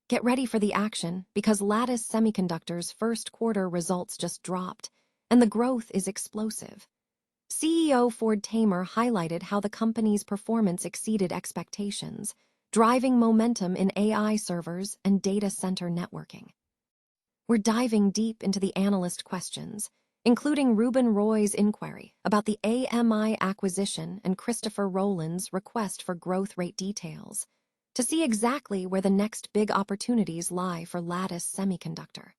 Get ready for the action because Lattice Semiconductor's first quarter results just dropped, and the growth is explosive. CEO Ford Tamer highlighted how the company's performance exceeded expectations, driving momentum in AI servers and data center networking. We're diving deep into the analyst questions, including Ruben Roy's inquiry about the AMI acquisition and Christopher Rowland's request for growth rate details, to see exactly where the next big opportunities lie for Lattice Semiconductor.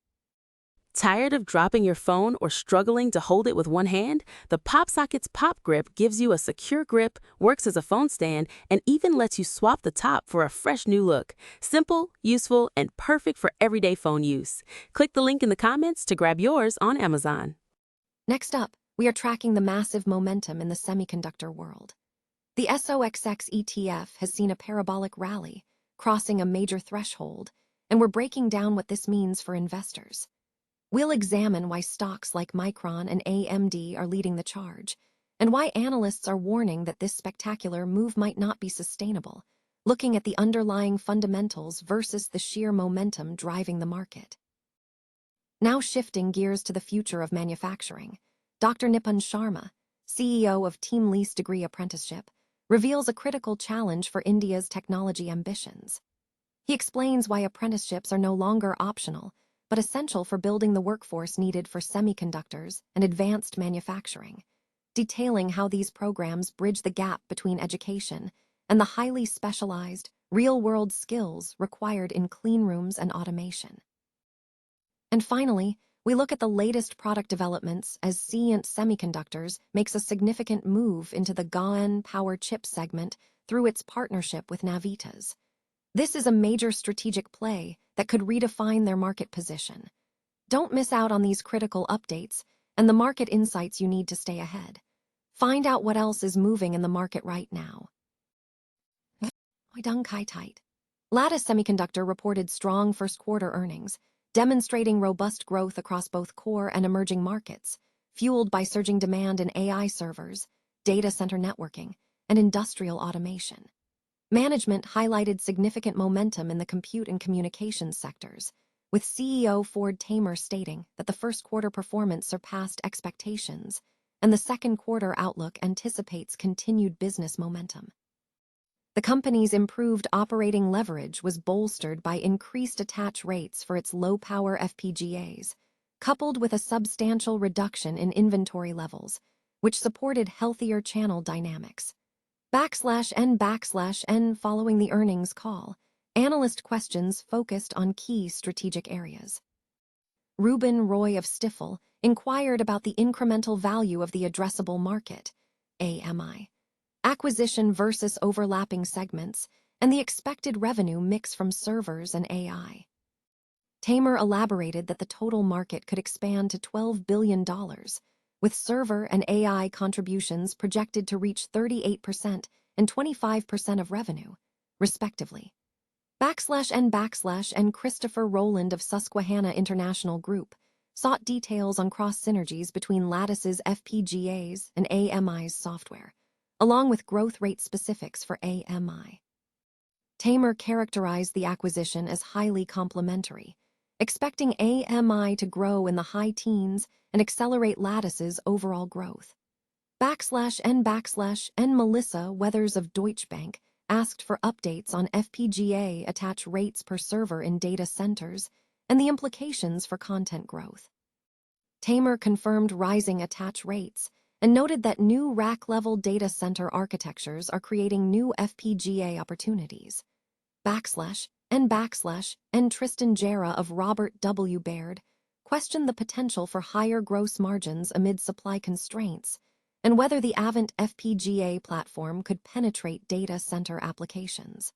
Tired of dropping your phone or struggling to hold it with one hand? The PopSockets Pop Grip gives you a secure grip, works as a phone stand, and even lets you swap the top for a fresh new look. Simple, useful, and perfect for everyday phone use. Click the link in the comments to grab yours on Amazon. Next up, we are tracking the massive momentum in the semiconductor world. The SOXX ETF has seen a parabolic rally, crossing a major threshold, and we're breaking down what this means for investors. We'll examine why stocks like Micron and AMD are leading the charge, and why analysts are warning that this spectacular move might not be sustainable, looking at the underlying fundamentals versus the sheer momentum driving the market. Now shifting gears to the future of manufacturing, Dr. Nipun Sharma, CEO of Team Lease Degree Apprenticeship, reveals a critical challenge for India's technology ambitions. He explains why apprenticeships are no longer optional, but essential for building the workforce needed for semiconductors and advanced manufacturing, detailing how these programs bridge the gap between education and the highly specialized, real-world skills required in clean rooms and automation. And finally, we look at the latest product developments as Cyient Semiconductors makes a significant move into the GaN power chip segment through its partnership with Navitas. This is a major strategic play that could redefine their market position. Don't miss out on these critical updates and the market insights you need to stay ahead. Find out what else is moving in the market right now. Lattice Semiconductor reported strong first quarter earnings, demonstrating robust growth across both core and emerging markets, fueled by surging demand in AI servers, data center networking, and industrial automation. Management highlighted significant momentum in the compute and communications sectors, with CEO Ford Tamer stating that the first quarter performance surpassed expectations, and the second quarter outlook anticipates continued business momentum. The company's improved operating leverage was bolstered by increased attach rates for its low-power FPGAs, coupled with a substantial reduction in inventory levels, which supported healthier channel dynamics. /N following the earnings call, analyst questions focused on key strategic areas. Ruben Roy of Stifel inquired about the incremental value of the addressable market, AMI, acquisition versus overlapping segments, and the expected revenue mix from servers and AI. Tamer elaborated that the total market could expand to $12 billion, with server and AI contributions projected to reach 38% and 25% of revenue, respectively. /N Christopher Rowland of Susquehanna International Group sought details on cross-synergies between Lattice's FPGAs and AMI's software, along with growth rate specifics for AMI. Tamer characterized the acquisition as highly complementary, expecting AMI to grow in the high teens and accelerate Lattice's overall growth. /N Melissa Weathers of Deutsche Bank asked for updates on FPGA attach rates per server in data centers and the implications for content growth. Tamer confirmed rising attach rates and noted that new rack-level data center architectures are creating new FPGA opportunities. /N Tristan Jarrah of Robert W. Baird questioned the potential for higher gross margins amid supply constraints and whether the Avant FPGA platform could penetrate data center applications.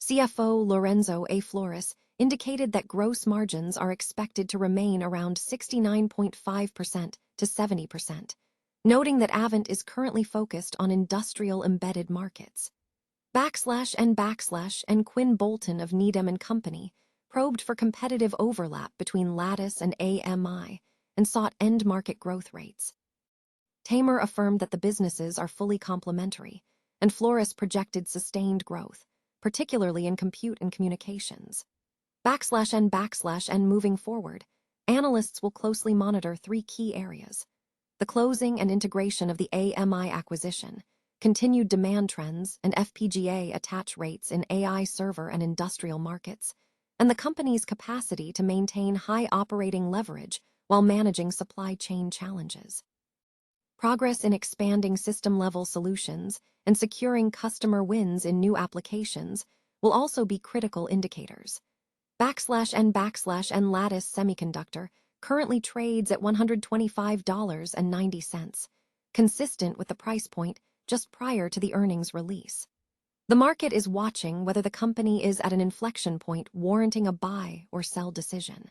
CFO Lorenzo A. Flores indicated that gross margins are expected to remain around 69.5% to 70%, noting that Avant is currently focused on industrial embedded markets. /N Quinn Bolton of Needham & Company probed for competitive overlap between Lattice and AMI and sought end-market growth rates. Tamer affirmed that the businesses are fully complementary, and Flores projected sustained growth, particularly in compute and communications. N moving forward, analysts will closely monitor three key areas: the closing and integration of the AMI acquisition, continued demand trends and FPGA attach rates in AI server and industrial markets, and the company's capacity to maintain high operating leverage while managing supply chain challenges. Progress in expanding system-level solutions and securing customer wins in new applications will also be critical indicators. N Lattice Semiconductor currently trades at $125.90, consistent with the price point just prior to the earnings release. The market is watching whether the company is at an inflection point warranting a buy or sell decision.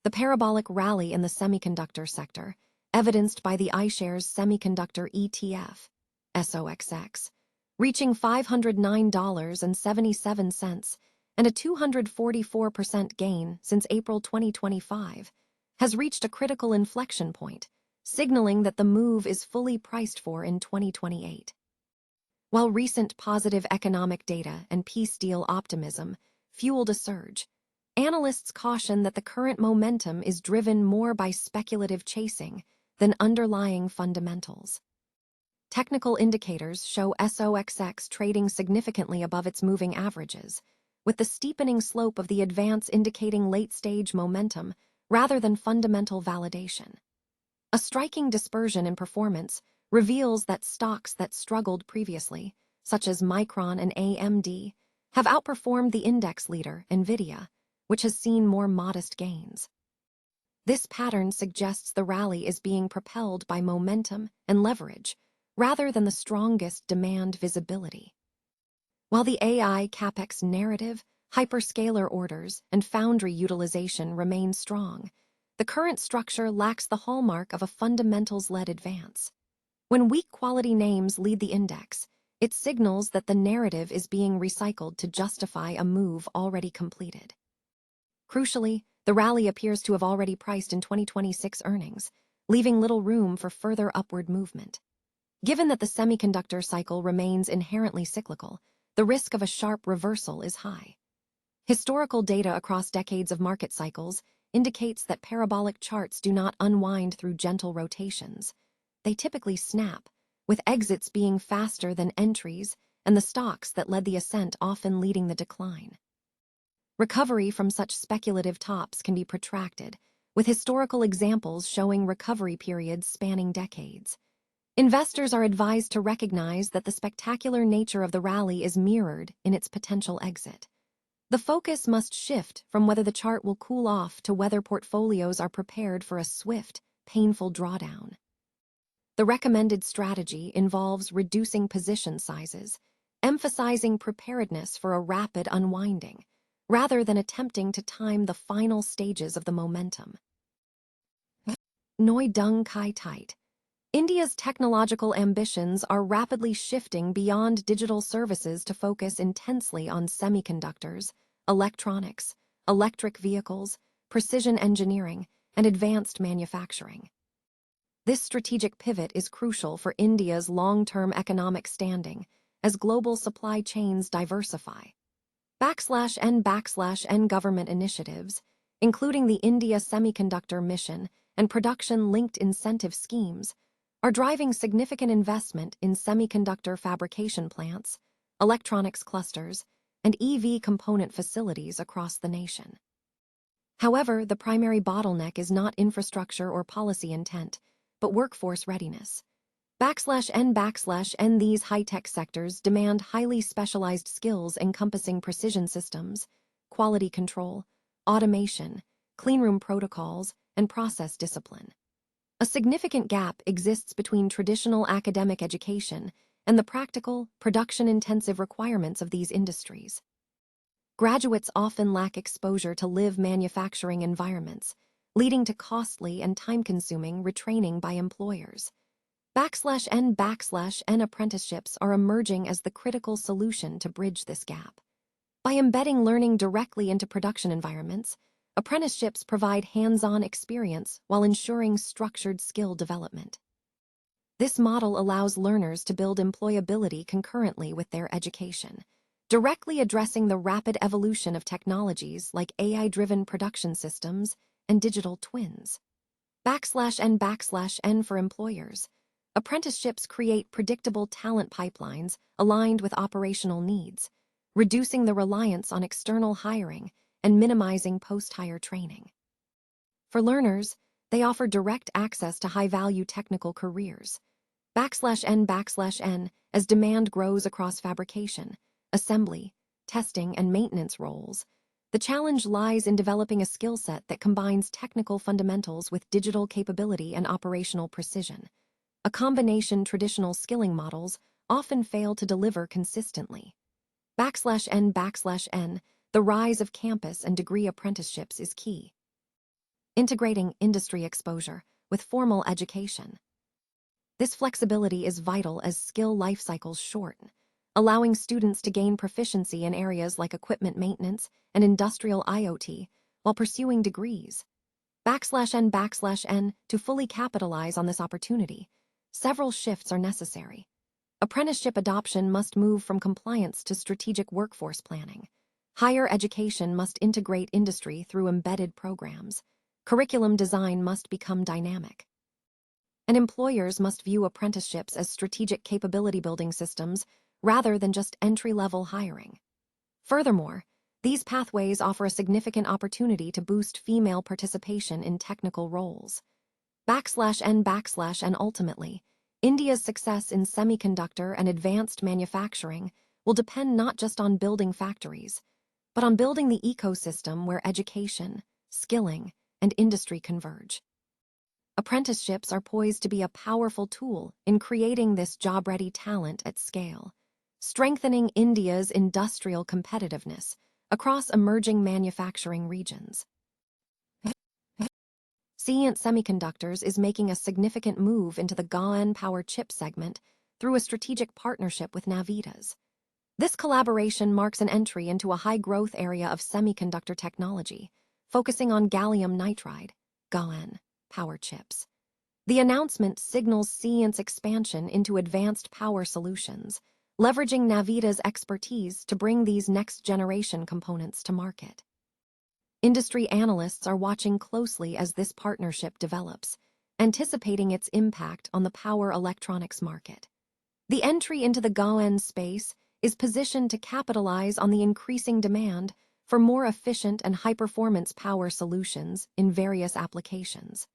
The parabolic rally in the semiconductor sector, evidenced by the iShares Semiconductor ETF, SOXX, reaching $509.77 and a 244% gain since April 2025, has reached a critical inflection point, signaling that the move is fully priced for in 2028. While recent positive economic data and peace deal optimism fueled a surge, analysts caution that the current momentum is driven more by speculative chasing than underlying fundamentals. Technical indicators show SOXX trading significantly above its moving averages, with the steepening slope of the advance indicating late-stage momentum rather than fundamental validation. A striking dispersion in performance reveals that stocks that struggled previously, such as Micron and AMD, have outperformed the index leader, Nvidia, which has seen more modest gains. This pattern suggests the rally is being propelled by momentum and leverage, rather than the strongest demand visibility. While the AI CapEx narrative, hyperscaler orders, and foundry utilization remain strong, the current structure lacks the hallmark of a fundamentals-led advance. When weak quality names lead the index, it signals that the narrative is being recycled to justify a move already completed. Crucially, the rally appears to have already priced in 2026 earnings, leaving little room for further upward movement. Given that the semiconductor cycle remains inherently cyclical, the risk of a sharp reversal is high. Historical data across decades of market cycles indicates that parabolic charts do not unwind through gentle rotations. They typically snap, with exits being faster than entries and the stocks that led the ascent often leading the decline. Recovery from such speculative tops can be protracted, with historical examples showing recovery periods spanning decades. Investors are advised to recognize that the spectacular nature of the rally is mirrored in its potential exit. The focus must shift from whether the chart will cool off to whether portfolios are prepared for a swift, painful drawdown. The recommended strategy involves reducing position sizes, emphasizing preparedness for a rapid unwinding, rather than attempting to time the final stages of the momentum. Noi Dung Kai Tight. India's technological ambitions are rapidly shifting beyond digital services to focus intensely on semiconductors, electronics, electric vehicles, precision engineering, and advanced manufacturing. This strategic pivot is crucial for India's long-term economic standing as global supply chains diversify. N government initiatives, including the India Semiconductor Mission and production-linked incentive schemes, are driving significant investment in semiconductor fabrication plants, electronics clusters, and EV component facilities across the nation. However, the primary bottleneck is not infrastructure or policy intent, but workforce readiness. N these high-tech sectors demand highly specialized skills encompassing precision systems, quality control, automation, cleanroom protocols, and process discipline. A significant gap exists between traditional academic education and the practical, production-intensive requirements of these industries. Graduates often lack exposure to live manufacturing environments, leading to costly and time-consuming retraining by employers. N apprenticeships are emerging as the critical solution to bridge this gap. By embedding learning directly into production environments, apprenticeships provide hands-on experience while ensuring structured skill development. This model allows learners to build employability concurrently with their education, directly addressing the rapid evolution of technologies like AI-driven production systems and digital twins. \N for employers. Apprenticeships create predictable talent pipelines aligned with operational needs, reducing the reliance on external hiring and minimizing post-hire training. For learners, they offer direct access to high-value technical careers. \N as demand grows across fabrication, assembly, testing, and maintenance roles. The challenge lies in developing a skill set that combines technical fundamentals with digital capability and operational precision. A combination traditional skilling models often fail to deliver consistently. \N, the rise of campus and degree apprenticeships is key. Integrating industry exposure with formal education. This flexibility is vital as skill life cycles shorten, allowing students to gain proficiency in areas like equipment maintenance and industrial IoT while pursuing degrees. \N to fully capitalize on this opportunity, several shifts are necessary. Apprenticeship adoption must move from compliance to strategic workforce planning. Higher education must integrate industry through embedded programs. Curriculum design must become dynamic. And employers must view apprenticeships as strategic capability-building systems rather than just entry-level hiring. Furthermore, these pathways offer a significant opportunity to boost female participation in technical roles. \N ultimately, India's success in semiconductor and advanced manufacturing will depend not just on building factories, but on building the ecosystem where education, skilling, and industry converge. Apprenticeships are poised to be a powerful tool in creating this job-ready talent at scale, strengthening India's industrial competitiveness across emerging manufacturing regions. Cyient Semiconductors is making a significant move into the GaN power chip segment through a strategic partnership with Navitas. This collaboration marks an entry into a high-growth area of semiconductor technology, focusing on gallium nitride, GaN, power chips. The announcement signals Cyient's expansion into advanced power solutions, leveraging Navitas' expertise to bring these next-generation components to market. Industry analysts are watching closely as this partnership develops, anticipating its impact on the power electronics market. The entry into the GaN space is positioned to capitalize on the increasing demand for more efficient and high-performance power solutions in various applications.